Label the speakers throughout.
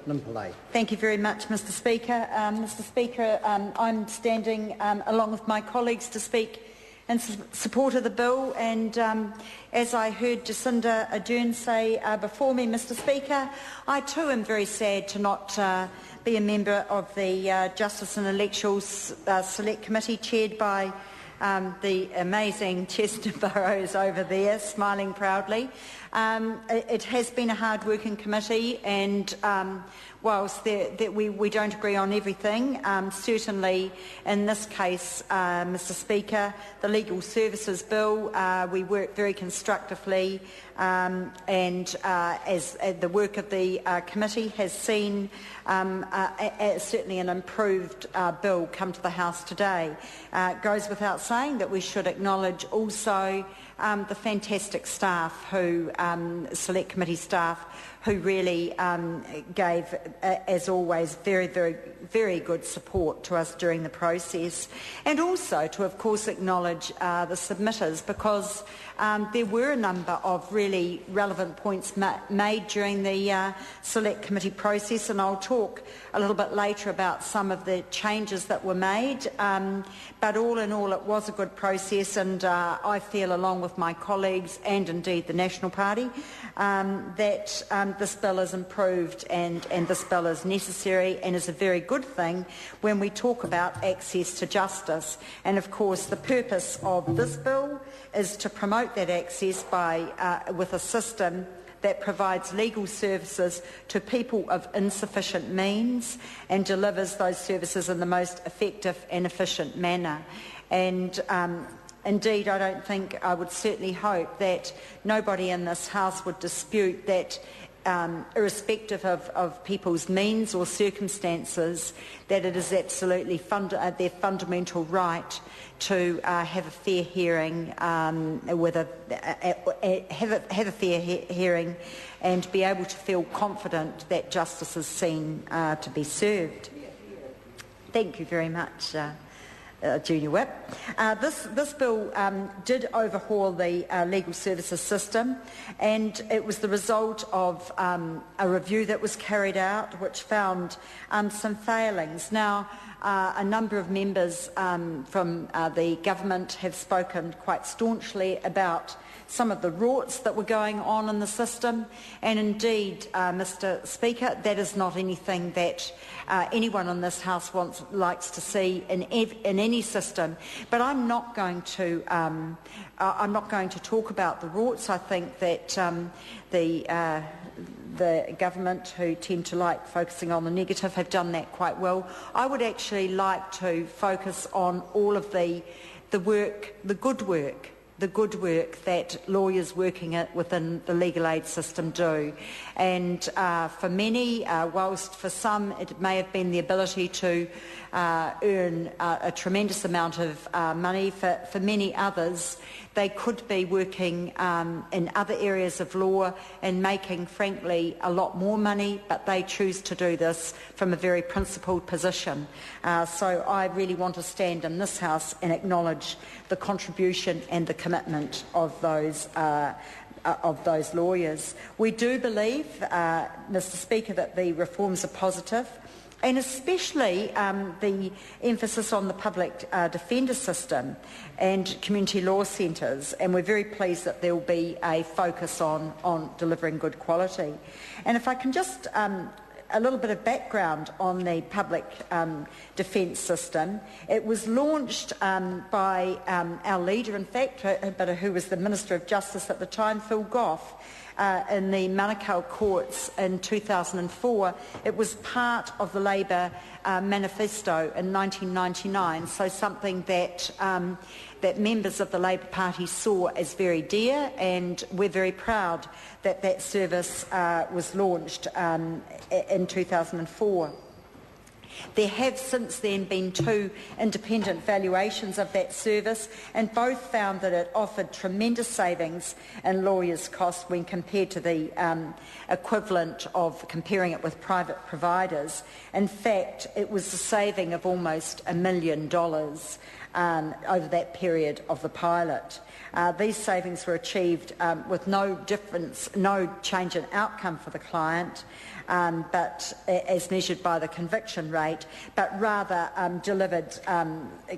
Speaker 1: Limpalay.
Speaker 2: Thank you very much, Mr Speaker. Mr Speaker, I'm standing along with my colleagues to speak in support of the bill, and as I heard Jacinda Ardern say before me, Mr Speaker, I too am very sad to not be a member of the Justice and Electorals Select Committee chaired by the amazing Chester Burrows over there, smiling proudly. It has been a hard-working committee, and whilst we don't agree on everything, certainly in this case, Mr Speaker, the Legal Services Bill, we worked very constructively, and as the work of the committee has seen certainly an improved bill come to the House today. It goes without saying that we should acknowledge also the fantastic staff who, Select Committee staff, who really gave, as always, very, very, very good support to us during the process. And also to, of course, acknowledge the submitters, because there were a number of really relevant points made during the Select Committee process, and I'll talk a little bit later about some of the changes that were made. But all in all, it was a good process, and I feel, along with my colleagues and indeed the National Party, that this bill is improved and this bill is necessary and is a very good thing when we talk about access to justice. And of course, the purpose of this bill is to promote that access with a system that provides legal services to people of insufficient means and delivers those services in the most effective and efficient manner. And indeed, I would certainly hope that nobody in this House would dispute that, irrespective of people's means or circumstances, that it is absolutely their fundamental right to have a fair hearing, hearing, and be able to feel confident that justice is seen to be served. Thank you very much. Junior Whip. This bill did overhaul the legal services system, and it was the result of a review that was carried out which found some failings. Now, a number of members from the government have spoken quite staunchly about some of the rorts that were going on in the system, and indeed, Mr Speaker, that is not anything that anyone in this House likes to see in any system. But I'm not going to talk about the rorts. I think that the government, who tend to like focusing on the negative, have done that quite well. I would actually like to focus on all of the work, the good work that lawyers working within the legal aid system do. And for many, whilst for some it may have been the ability to earn a tremendous amount of money, for many others they could be working in other areas of law and making, frankly, a lot more money, but they choose to do this from a very principled position. So I really want to stand in this House and acknowledge the contribution and the commitment of those lawyers. We do believe, Mr Speaker, that the reforms are positive, and especially the emphasis on the public defender system and community law centres, and we're very pleased that there will be a focus on delivering good quality. And if I can just a little bit of background on the public defence system. It was launched by our leader, in fact, but who was the Minister of Justice at the time, Phil Goff, in the Manukau courts in 2004. It was part of the Labour manifesto in 1999, so something that that members of the Labour Party saw as very dear, and we're very proud that that service was launched in 2004. There have since then been 2 independent valuations of that service, and both found that it offered tremendous savings in lawyers' costs when compared to the equivalent of comparing it with private providers. In fact, it was a saving of almost $1 million over that period of the pilot. These savings were achieved with no change in outcome for the client, but as measured by the conviction rate, but rather delivered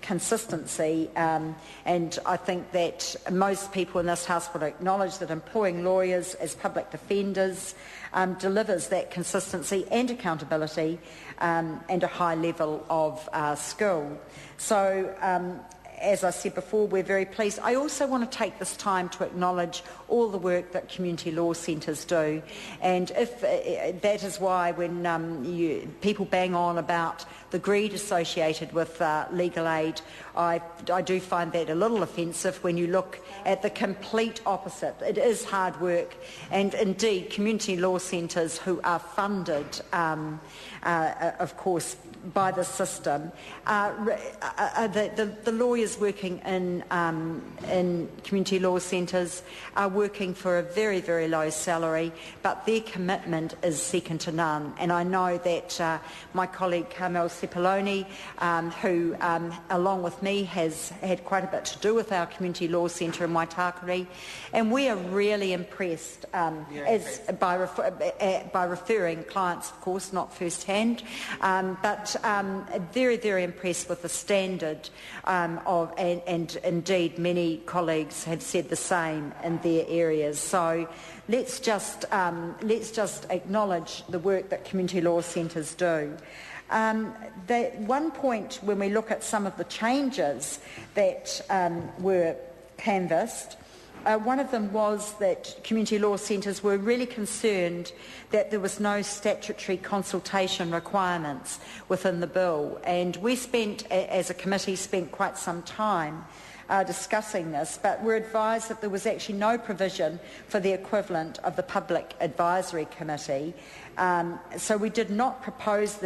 Speaker 2: consistency. And I think that most people in this House would acknowledge that employing lawyers as public defenders delivers that consistency and accountability and a high level of skill. So, as I said before, we're very pleased. I also want to take this time to acknowledge all the work that community law centres do, and if that is why when people bang on about the greed associated with legal aid, I do find that a little offensive when you look at the complete opposite. It is hard work, and indeed community law centres who are funded, of course, by the system, the lawyers working in community law centres are working for a very, very low salary, but their commitment is second to none. And I know that my colleague Carmel Cepoloni, who along with me has had quite a bit to do with our community law centre in Waitakere, and we are really impressed by referring clients, of course, not first hand, but very, very impressed with the standard and indeed many colleagues have said the same in their areas. So let's just acknowledge the work that community law centres do. One point when we look at some of the changes that were canvassed, one of them was that community law centres were really concerned that there was no statutory consultation requirements within the bill, and we as a committee spent quite some time discussing this, but we're advised that there was actually no provision for the equivalent of the Public Advisory Committee. So we did not propose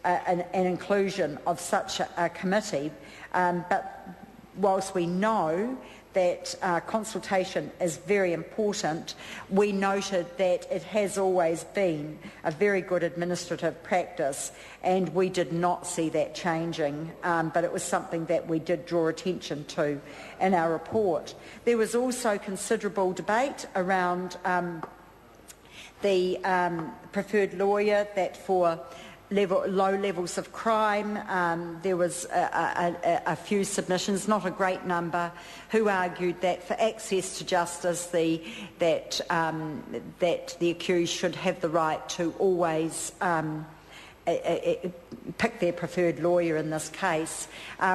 Speaker 2: an inclusion of such a committee, but whilst we know that consultation is very important, we noted that it has always been a very good administrative practice, and we did not see that changing, but it was something that we did draw attention to in our report. There was also considerable debate around the preferred lawyer, that for low levels of crime, there was a few submissions, not a great number, who argued that for access to justice, that the accused should have the right to always pick their preferred lawyer in this case.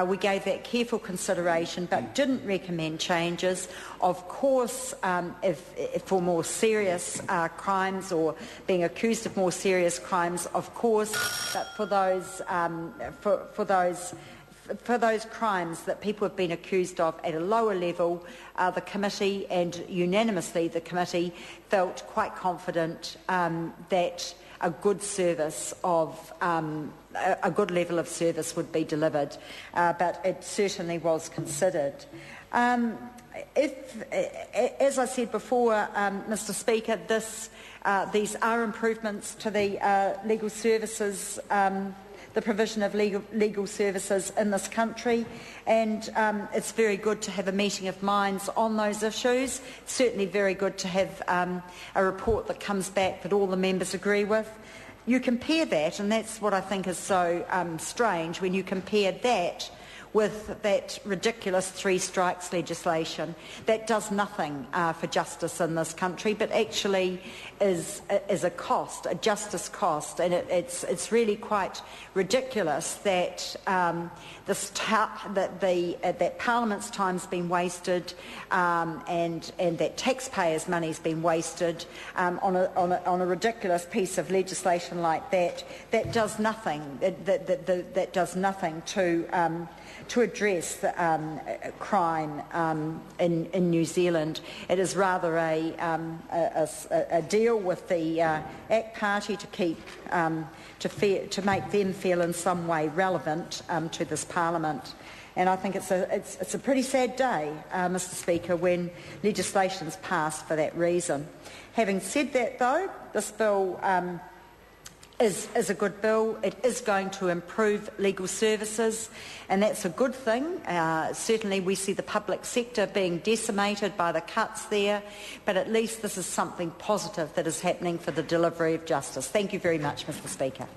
Speaker 2: We gave that careful consideration but didn't recommend changes. Of course, if for more serious crimes or being accused of more serious crimes, of course, but for those crimes that people have been accused of at a lower level, the committee, and unanimously the committee, felt quite confident that a good level of service would be delivered, but it certainly was considered. As I said before, Mr. Speaker, these are improvements to the legal services, the provision of legal services in this country, and it's very good to have a meeting of minds on those issues. It's certainly very good to have a report that comes back that all the members agree with. You compare that, and that's what I think is so strange, when you compare that with that ridiculous 3 strikes legislation that does nothing for justice in this country, but actually is a cost, a justice cost, and it's really quite ridiculous that that Parliament's time's been wasted, and that taxpayers' money's been wasted on a ridiculous piece of legislation like that. That does nothing. That does nothing to to address crime in New Zealand. It is rather a deal with the ACT Party to keep to make them feel in some way relevant to this Parliament. And I think it's a pretty sad day, Mr Speaker, when legislation is passed for that reason. Having said that, though, this bill is a good bill. It is going to improve legal services, and that's a good thing. Certainly we see the public sector being decimated by the cuts there, but at least this is something positive that is happening for the delivery of justice. Thank you very much, Mr Speaker.